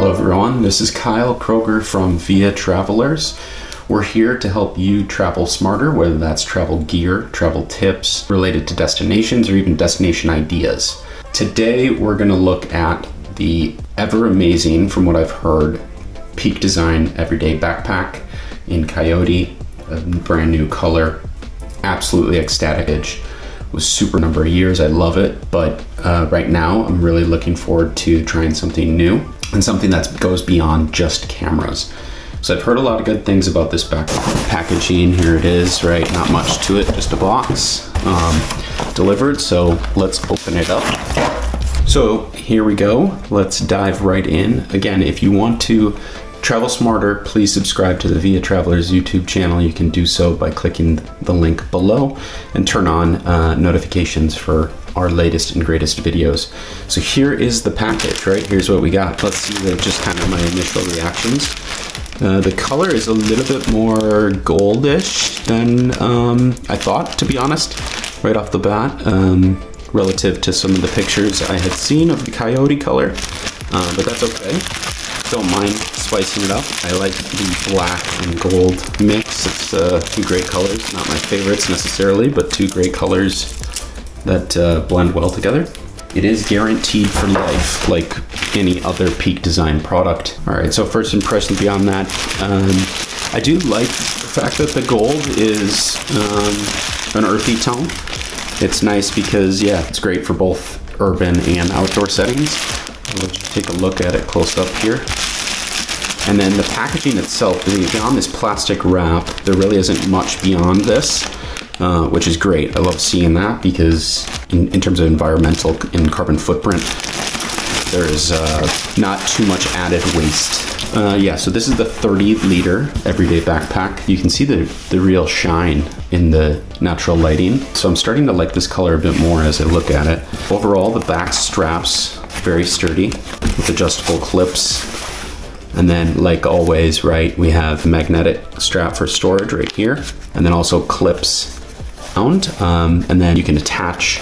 Hello everyone, this is Kyle Kroger from Via Travelers. We're here to help you travel smarter, whether that's travel gear, travel tips related to destinations, or even destination ideas. Today we're going to look at the ever amazing, from what I've heard, Peak Design Everyday Backpack in Coyote, a brand new color, absolutely ecstatic. It was super number of years, I love it, but right now I'm really looking forward to trying something new and something that goes beyond just cameras. So I've heard a lot of good things about this backpack. Packaging, here it is, right? Not much to it, just a box delivered. So let's open it up. So here we go. Let's dive right in. Again, if you want to travel smarter, please subscribe to the Via Travelers YouTube channel. You can do so by clicking the link below and turn on notifications for our latest and greatest videos. So here is the package, right? Here's what we got. Let's see just kind of my initial reactions. The color is a little bit more goldish than I thought, to be honest, right off the bat, relative to some of the pictures I had seen of the Coyote color, but that's okay. Don't mind spicing it up. I like the black and gold mix. It's two great colors, not my favorites necessarily, but two great colors that blend well together. It is guaranteed for life, like any other Peak Design product. All right, so first impression beyond that, I do like the fact that the gold is an earthy tone. It's nice because, yeah, it's great for both urban and outdoor settings. Let's just take a look at it close up here. And then the packaging itself, beyond this plastic wrap, there really isn't much beyond this, which is great. I love seeing that because in terms of environmental and carbon footprint, there's not too much added waste. Yeah, so this is the 30-liter everyday backpack. You can see the real shine in the natural lighting. So I'm starting to like this color a bit more as I look at it. Overall, the back straps, very sturdy with adjustable clips. And then, like always, right, we have magnetic strap for storage right here, and then also clips found. And then you can attach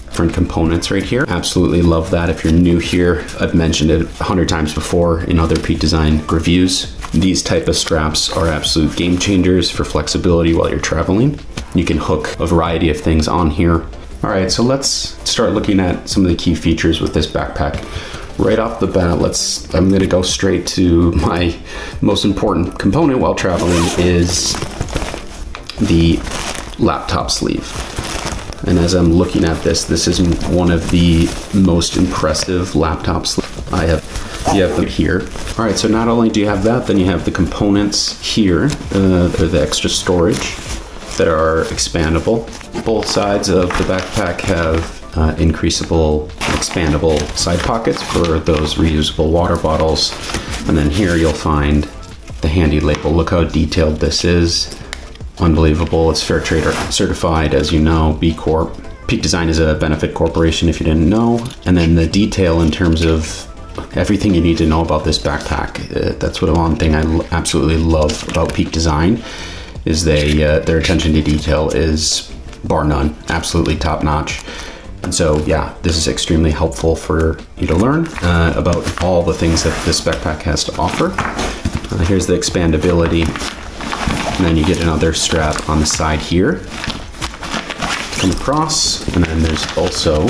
different components right here. Absolutely love that. If you're new here, I've mentioned it 100 times before in other Peak Design reviews. These type of straps are absolute game changers for flexibility while you're traveling. You can hook a variety of things on here. All right, so let's start looking at some of the key features with this backpack. Right off the bat, I'm gonna go straight to my most important component while traveling is the laptop sleeve. And as I'm looking at this is one of the most impressive laptop sleeves I have. You have them here. All right, so not only do you have that, then you have the components here, the extra storage that are expandable. Both sides of the backpack have increasable, expandable side pockets for those reusable water bottles. And then here you'll find the handy label. Look how detailed this is. Unbelievable. It's Fairtrade certified, as you know, B Corp. Peak Design is a benefit corporation if you didn't know. And then the detail in terms of everything you need to know about this backpack. That's one thing I absolutely love about Peak Design is their attention to detail is bar none, absolutely top notch. And so, yeah, this is extremely helpful for you to learn about all the things that this backpack has to offer. Here's the expandability. And then you get another strap on the side here. Come across, and then there's also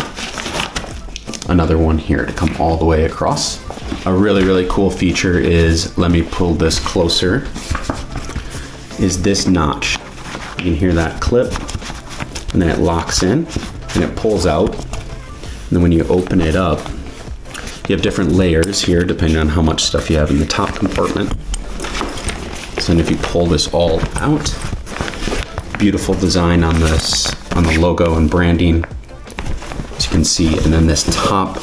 another one here to come all the way across. A really, really cool feature is, let me pull this closer, is this notch. You can hear that clip, and then it locks in. And it pulls out, and then when you open it up, you have different layers here depending on how much stuff you have in the top compartment. So then if you pull this all out, beautiful design on this, on the logo and branding, as you can see. And then this top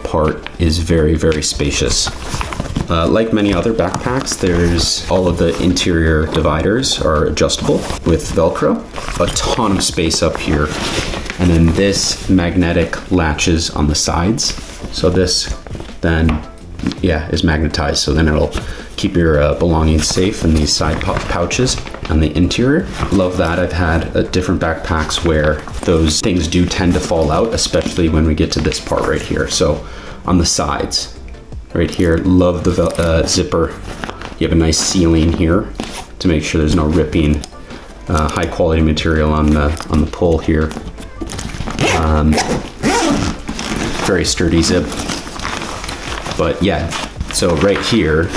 part is very, very spacious. Like many other backpacks, there's all of the interior dividers are adjustable with Velcro. A ton of space up here. And then this magnetic latches on the sides. So this then, yeah, is magnetized. So then it'll keep your belongings safe in these side pouches on the interior. Love that. I've had different backpacks where those things do tend to fall out, especially when we get to this part right here. So on the sides, right here. Love the zipper. You have a nice sealing here to make sure there's no ripping. High quality material on the pull here. Very sturdy zip. But yeah, so right here,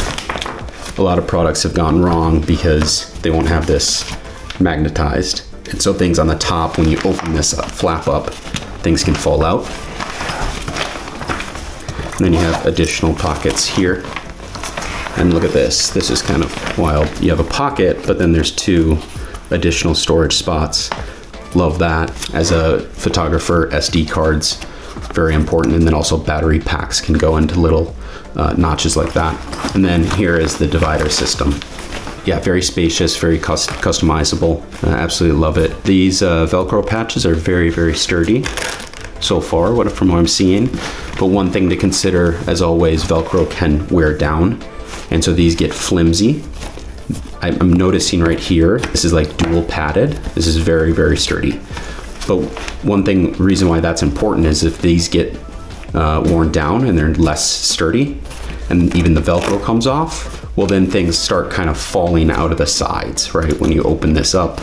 a lot of products have gone wrong because they won't have this magnetized. And so things on the top, when you open this up, flap up, things can fall out. And then you have additional pockets here. And look at this. This is kind of wild. You have a pocket, but then there's 2 additional storage spots. Love that. As a photographer, SD cards, very important. And then also battery packs can go into little notches like that. And then here is the divider system. Yeah, very spacious, very customizable. Absolutely love it. These Velcro patches are very, very sturdy so far, from what I'm seeing. But one thing to consider, as always, Velcro can wear down. And so these get flimsy. I'm noticing right here, this is like dual padded. This is very, very sturdy. But one reason why that's important is if these get worn down and they're less sturdy, and even the Velcro comes off, well then things start kind of falling out of the sides, right? When you open this up,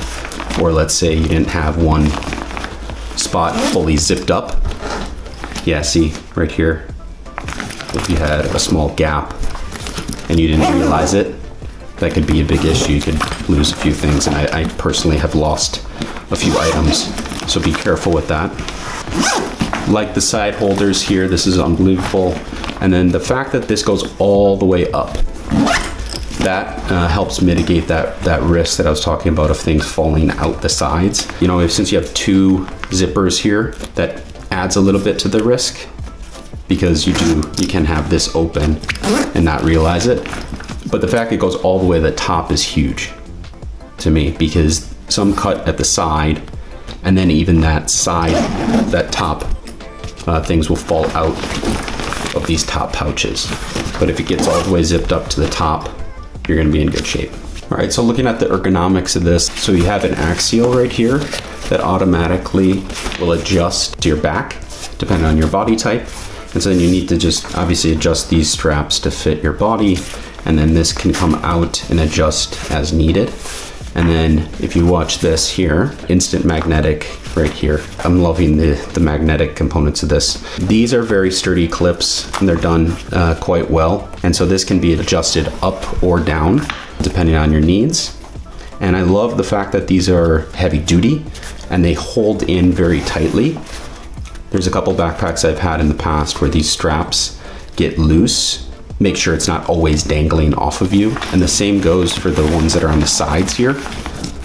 or let's say you didn't have one spot fully zipped up. Yeah, see right here, if you had a small gap and you didn't realize it, that could be a big issue. You could lose a few things, and I personally have lost a few items, so be careful with that. Like the side holders here, this is unbelievable. And then the fact that this goes all the way up, that helps mitigate that risk that I was talking about of things falling out the sides. You know, since you have 2 zippers here, that adds a little bit to the risk, because you can have this open and not realize it. But the fact it goes all the way to the top is huge to me, because some cut at the side, and then even that top things will fall out of these top pouches. But if it gets all the way zipped up to the top, you're gonna be in good shape. All right, so looking at the ergonomics of this, so you have an axial right here that automatically will adjust to your back, depending on your body type. And so then you need to just obviously adjust these straps to fit your body, and then this can come out and adjust as needed. And then if you watch this here, instant magnetic right here. I'm loving the magnetic components of this. These are very sturdy clips, and they're done quite well. And so this can be adjusted up or down depending on your needs. And I love the fact that these are heavy duty and they hold in very tightly. There's a couple backpacks I've had in the past where these straps get loose. Make sure it's not always dangling off of you. And the same goes for the ones that are on the sides here.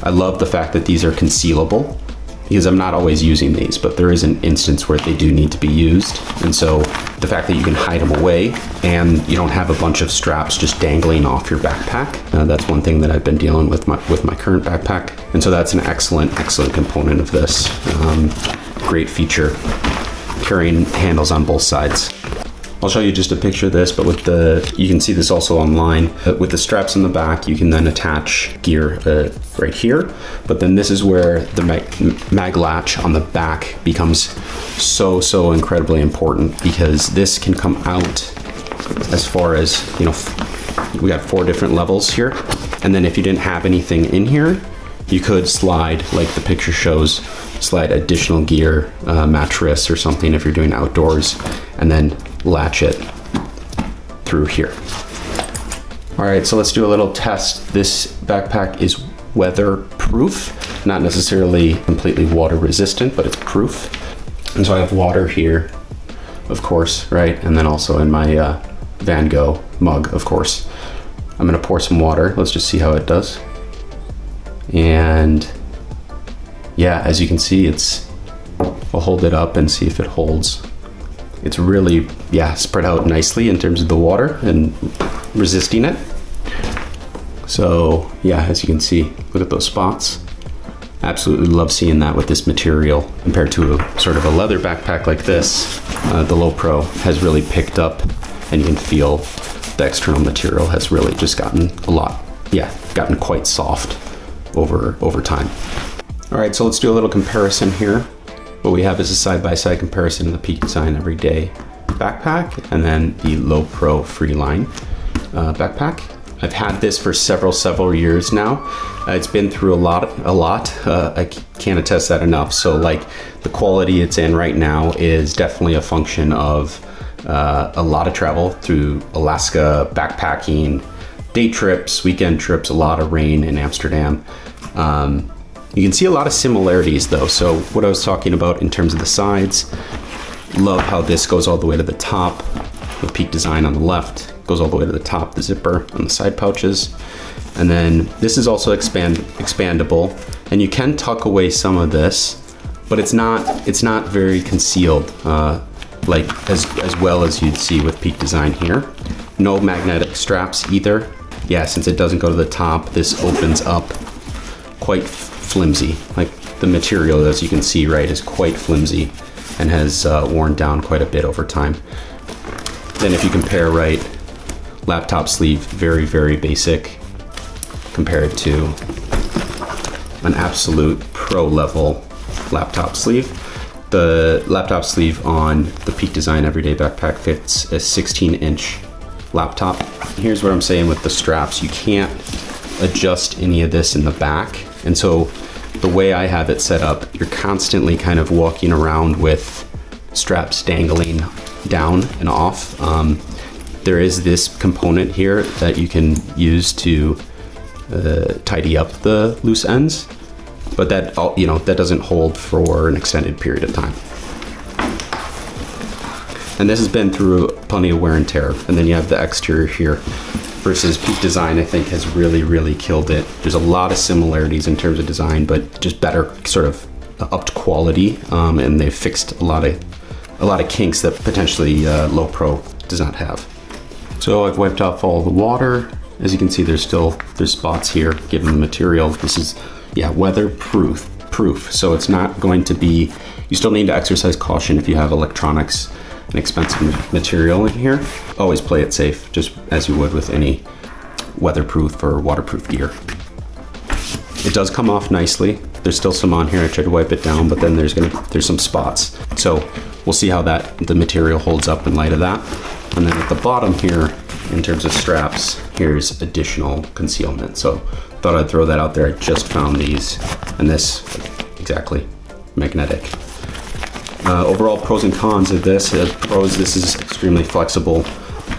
I love the fact that these are concealable, because I'm not always using these, but there is an instance where they do need to be used. And so the fact that you can hide them away and you don't have a bunch of straps just dangling off your backpack, that's one thing that I've been dealing with my current backpack. And so that's an excellent component of this. Great feature, carrying handles on both sides. I'll show you just a picture of this, but you can see this also online. With the straps in the back, you can then attach gear right here. But then this is where the mag latch on the back becomes so incredibly important, because this can come out as far as, you know, we got 4 different levels here. And then if you didn't have anything in here, you could slide, like the picture shows, slide additional gear, mattress or something if you're doing outdoors, and then latch it through here. All right, so let's do a little test. This backpack is weatherproof, not necessarily completely water resistant, but it's proof. And so I have water here, of course, right? And then also in my Van Gogh mug, of course. I'm gonna pour some water. Let's just see how it does. And yeah, as you can see, I'll hold it up and see if it holds. It's really, yeah, spread out nicely in terms of the water and resisting it. So yeah, as you can see, look at those spots. Absolutely love seeing that with this material compared to a sort of a leather backpack like this. The LowePro has really picked up, and you can feel the external material has really just gotten gotten quite soft over time. All right, so let's do a little comparison here. What we have is a side-by-side comparison of the Peak Design Everyday backpack, and then the LowePro Free Line Backpack. I've had this for several years now. It's been through a lot. I can't attest that enough. So like the quality it's in right now is definitely a function of a lot of travel through Alaska, backpacking, day trips, weekend trips, a lot of rain in Amsterdam. You can see a lot of similarities though. So what I was talking about in terms of the sides, love how this goes all the way to the top, the Peak design on the left, goes all the way to the top, the zipper on the side pouches. And then this is also expandable, and you can tuck away some of this, but it's not very concealed, like as well as you'd see with Peak design here. No magnetic straps either. Yeah, since it doesn't go to the top, this opens up quite flimsy. Like the material, as you can see, right, is quite flimsy and has worn down quite a bit over time. Then if you compare, right, laptop sleeve, very basic compared to an absolute pro level laptop sleeve. The laptop sleeve on the Peak design everyday backpack fits a 16-inch laptop. Here's what I'm saying with the straps. You can't adjust any of this in the back, and so the way I have it set up, you're constantly kind of walking around with straps dangling down and off. There is this component here that you can use to tidy up the loose ends, but that, you know, that doesn't hold for an extended period of time. And this has been through plenty of wear and tear. And then you have the exterior here versus Peak design, I think has really killed it. There's a lot of similarities in terms of design, but just better sort of upped quality, and they've fixed a lot of kinks that potentially LowePro does not have. So I've wiped off all the water. As you can see, there's spots here given the material. This is, yeah, weatherproof. So it's not going to be, you still need to exercise caution if you have electronics and expensive material in here. Always play it safe, just as you would with any weatherproof or waterproof gear. It does come off nicely. There's still some on here. I tried to wipe it down, but then there's some spots. So we'll see how the material holds up in light of that. And then at the bottom here, in terms of straps, here's additional concealment. So thought I'd throw that out there. I just found these, and this, exactly, magnetic. Overall pros and cons of this. Pros, this is extremely flexible,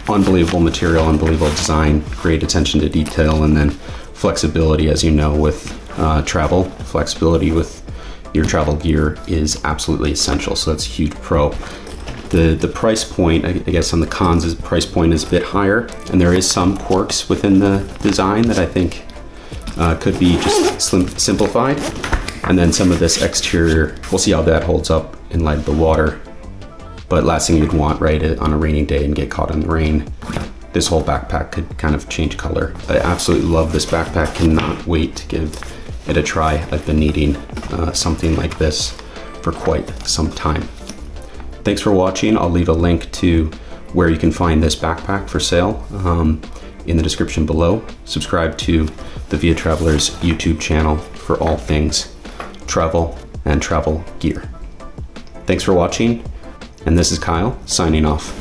unbelievable material, unbelievable design, great attention to detail, and then flexibility, as you know, with travel. Flexibility with your travel gear is absolutely essential, so that's a huge pro. The price point, I guess on the cons, is the price point is a bit higher, and there is some quirks within the design that I think could be just simplified. And then some of this exterior, we'll see how that holds up in light of the water. But last thing you'd want, right, on a rainy day and get caught in the rain, this whole backpack could kind of change color. I absolutely love this backpack, cannot wait to give it a try. I've been needing something like this for quite some time. Thanks for watching. I'll leave a link to where you can find this backpack for sale in the description below. Subscribe to the Via Travelers YouTube channel for all things travel and travel gear. Thanks for watching, and this is Kyle signing off.